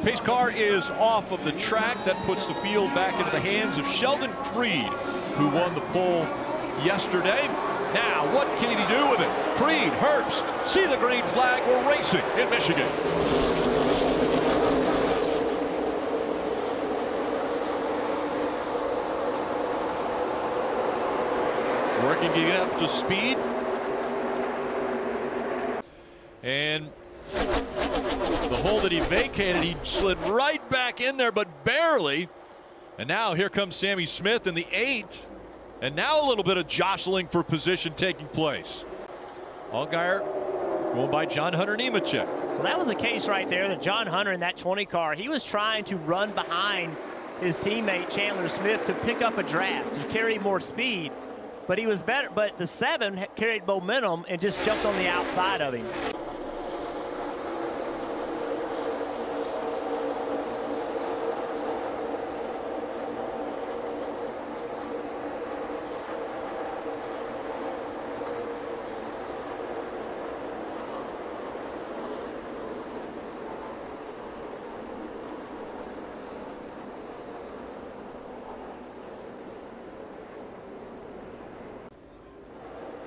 Pace car is off of the track. That puts the field back into the hands of Sheldon Creed, who won the pole yesterday. Now, what can he do with it? Creed, Herbst, see the green flag. We're racing in Michigan. Working to get up to speed. And the hole that he vacated, he slid right back in there, but barely. And now here comes Sammy Smith in the 8. And now a little bit of jostling for position taking place. Allgaier going by John Hunter Nemechek. So that was the case right there that John Hunter in that 20 car, he was trying to run behind his teammate Chandler Smith to pick up a draft, to carry more speed. But he was better, but the 7 carried momentum and just jumped on the outside of him.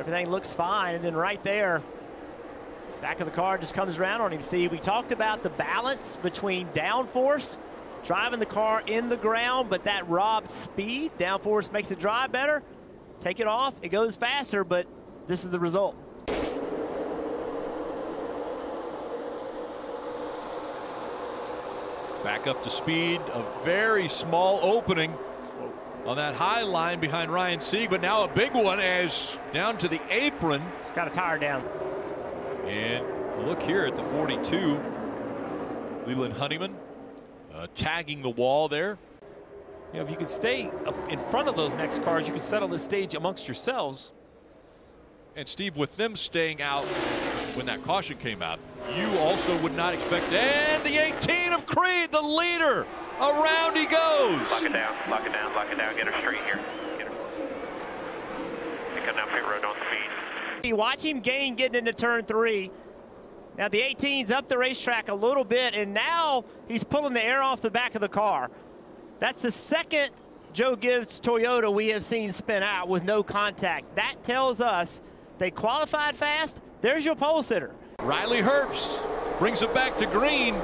Everything looks fine, and then right there, back of the car just comes around on him, Steve. We talked about the balance between downforce, driving the car in the ground, but that robs speed. Downforce makes it drive better. Take it off, it goes faster, but this is the result. Back up to speed, a very small opening on that high line behind Ryan Sieg, but now a big one as down to the apron. Got a tire down. And look here at the 42. Leland Honeyman tagging the wall there. You know, if you could stay up in front of those next cars, you could settle the stage amongst yourselves. And Steve, with them staying out when that caution came out, you also would not expect. And the 18 of Creed, the leader. Around he goes. Lock it down, lock it down, lock it down. Get her straight here. Get her. They come down pit road on speed. You watch him gain getting into turn 3. Now the 18's up the racetrack a little bit, and now he's pulling the air off the back of the car. That's the second Joe Gibbs Toyota we have seen spin out with no contact. That tells us they qualified fast. There's your pole sitter. Riley Herbst brings it back to green.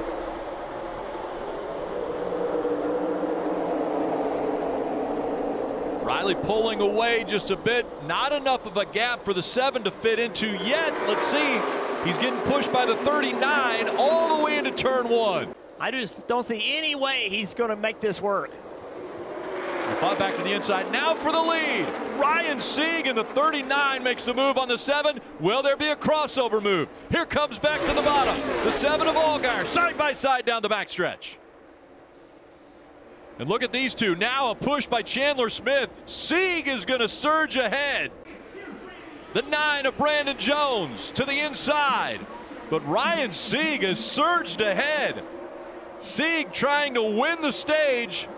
Riley pulling away just a bit. Not enough of a gap for the 7 to fit into yet. Let's see. He's getting pushed by the 39 all the way into turn 1. I just don't see any way he's going to make this work. He fought back to the inside. Now for the lead. Ryan Sieg in the 39 makes the move on the 7. Will there be a crossover move? Here comes back to the bottom. The 7 of Allgaier side by side down the backstretch. And look at these two. Now a push by Chandler Smith. Sieg is going to surge ahead. The 9 of Brandon Jones to the inside. But Ryan Sieg has surged ahead. Sieg trying to win the stage.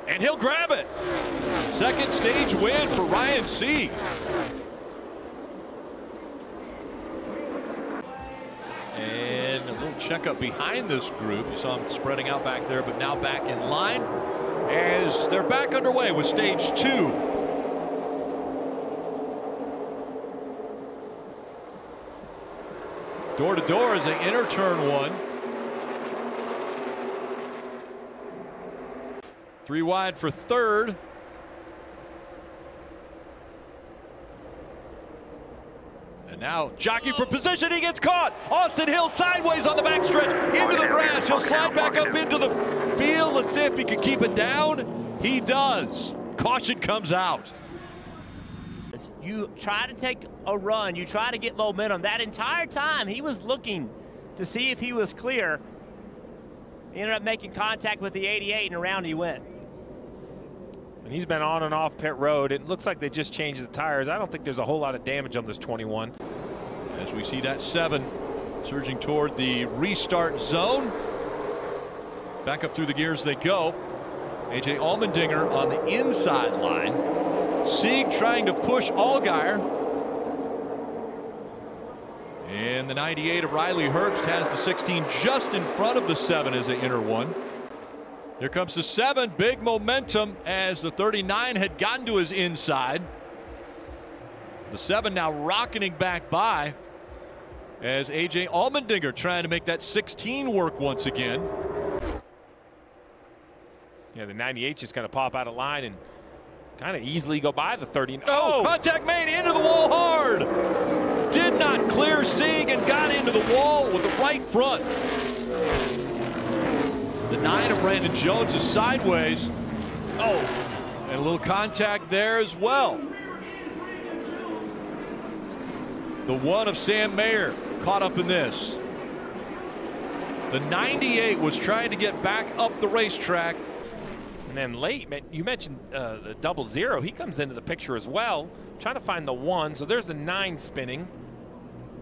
And he'll grab it. Second stage win for Ryan Sieg. And a little checkup behind this group. You saw them spreading out back there, but now back in line as they're back underway with stage 2. Door to door as they enter turn 1. 3 wide for third. And now jockey for position, he gets caught. Austin Hill sideways on the backstretch into the grass. He'll slide back up into the field. Let's see if he can keep it down. He does. Caution comes out. You try to take a run, you try to get momentum. That entire time he was looking to see if he was clear. He ended up making contact with the 88 and around he went. And he's been on and off pit road. It looks like they just changed the tires. I don't think there's a whole lot of damage on this 21. As we see that 7 surging toward the restart zone. Back up through the gears they go. AJ Allmendinger on the inside line. Sieg trying to push Allgaier. And the 98 of Riley Herbst has the 16 just in front of the 7 as they enter one. Here comes the 7. Big momentum as the 39 had gotten to his inside. The 7 now rocketing back by as A.J. Allmendinger trying to make that 16 work once again. Yeah, the 98 just going to pop out of line and kind of easily go by the 30. Oh, contact made into the wall hard. Did not clear Sieg and got into the wall with the right front. The 9 of Brandon Jones is sideways. Oh, and a little contact there as well. The 1 of Sam Mayer caught up in this. The 98 was trying to get back up the racetrack. And then late, you mentioned the 00. He comes into the picture as well, trying to find the 1. So there's the 9 spinning.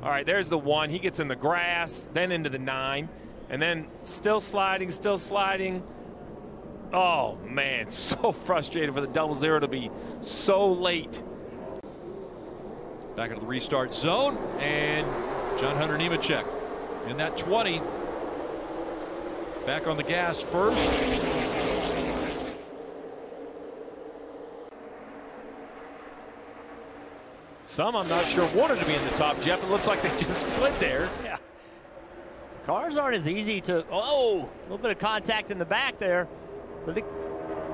All right, there's the 1. He gets in the grass, then into the 9. And then still sliding, still sliding. Oh, man, so frustrated for the 00 to be so late. Back into the restart zone, and John Hunter Nemechek in that 20. Back on the gas first. Some I'm not sure wanted to be in the top, Jeff. It looks like they just slid there. Yeah. Cars aren't as easy to, oh, a little bit of contact in the back there. But the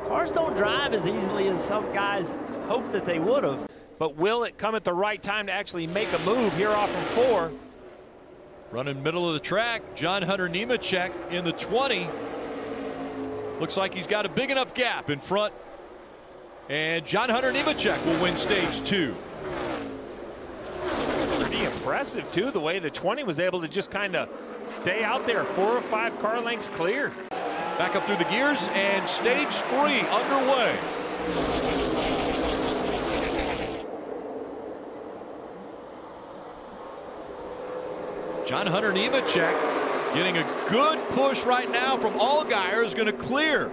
cars don't drive as easily as some guys hope that they would have. But will it come at the right time to actually make a move here off of 4? Running middle of the track, John Hunter Nemechek in the 20. Looks like he's got a big enough gap in front. And John Hunter Nemechek will win stage 2. Pretty impressive, too, the way the 20 was able to just kind of stay out there 4 or 5 car lengths clear. Back up through the gears, and stage 3 underway. John Hunter Nemechek getting a good push right now from Allgaier, is going to clear.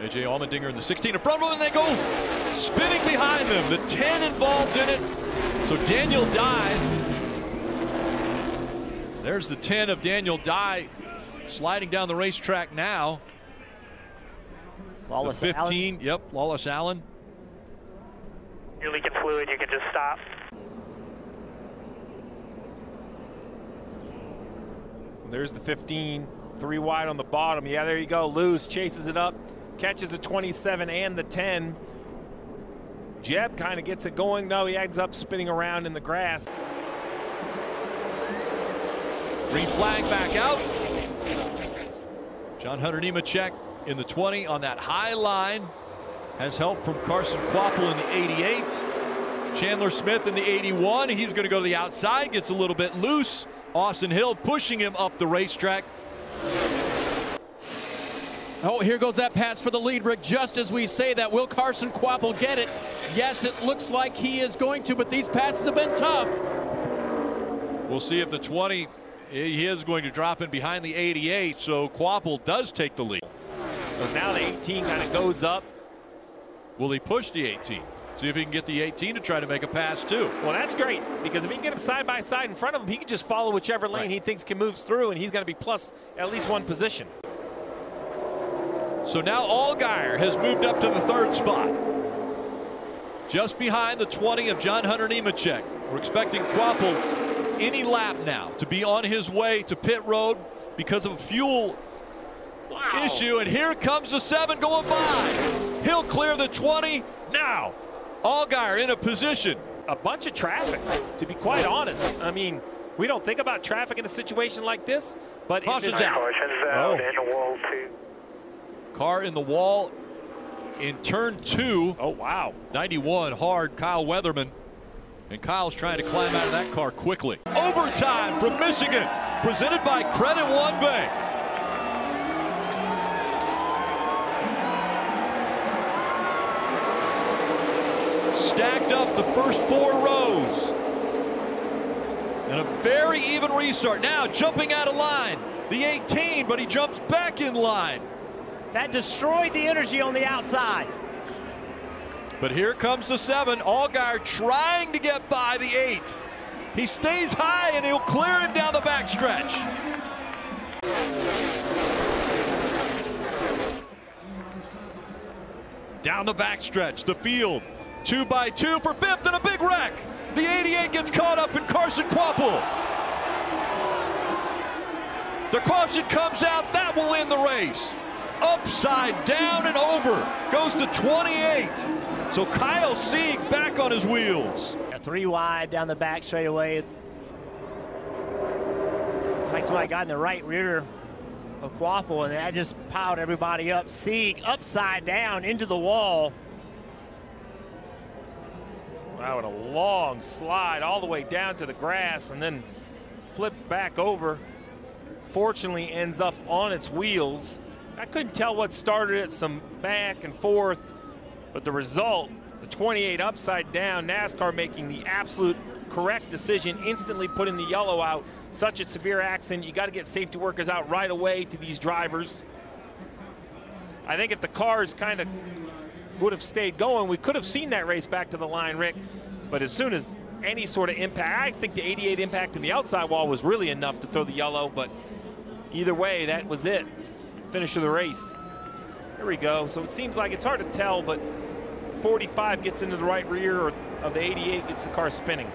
A.J. Allmendinger in the 16 in front of them, and they go spinning behind them. The 10 involved in it. So Daniel Dye. There's the 10 of Daniel Dye sliding down the racetrack now. Lawless the 15, Allen. yep, Lawless Allen. You're leaking fluid, you can just stop. There's the 15, 3 wide on the bottom. Yeah, there you go. Lewis chases it up, catches the 27 and the 10. Jeb kind of gets it going. No, he ends up spinning around in the grass. Green flag back out. John Hunter Nemechek in the 20 on that high line. Has help from Carson Kvapil in the 88. Chandler Smith in the 81. He's going to go to the outside, gets a little bit loose. Austin Hill pushing him up the racetrack. Oh, here goes that pass for the lead, Rick. Just as we say that, will Carson Kvapil get it? Yes, it looks like he is going to, but these passes have been tough. We'll see if the 20, he is going to drop in behind the 88, so Kvapil does take the lead. So now the 18 kind of goes up. Will he push the 18? See if he can get the 18 to try to make a pass too. Well, that's great, because if he can get him side by side in front of him, he can just follow whichever lane he thinks can move through, and he's going to be plus at least 1 position. So now Allgaier has moved up to the 3rd spot. Just behind the 20 of John Hunter Nemechek. We're expecting Kvapil any lap now to be on his way to pit road because of a fuel issue. And here comes the 7 going by. He'll clear the 20 now. Allgaier in a position. A bunch of traffic, to be quite honest. I mean, we don't think about traffic in a situation like this, but Caution's out. Caution's out in the wall, too. Car in the wall in turn 2. Oh, wow. 91 hard, Kyle Weatherman. And Kyle's trying to climb out of that car quickly. Overtime from Michigan, presented by Credit One Bank. Stacked up the first 4 rows. And a very even restart. Now jumping out of line. The 18, but he jumps back in line. That destroyed the energy on the outside. But here comes the 7. Allgaier trying to get by the 8. He stays high and he'll clear him down the backstretch. Down the backstretch, the field. 2 by 2 for 5th and a big wreck. The 88 gets caught up in Carson Kvapil. The caution comes out. That will end the race. Upside down and over. Goes to 28. So Kyle Sieg back on his wheels. 3 wide down the back straightaway. Like somebody got in the right rear of Kvapil, and that just piled everybody up. Sieg upside down into the wall. Wow, and a long slide all the way down to the grass and then flipped back over. Fortunately ends up on its wheels. I couldn't tell what started it, some back and forth, but the result, the 28 upside down, NASCAR making the absolute correct decision, instantly putting the yellow out. Such a severe accident, you got to get safety workers out right away to these drivers. I think if the cars kind of would have stayed going, we could have seen that race back to the line, Rick. But as soon as any sort of impact, I think the 88 impact in the outside wall was really enough to throw the yellow, but either way, that was it. Finish of the race. Here we go. So it seems like it's hard to tell, but 45 gets into the right rear of the 88, gets the car spinning.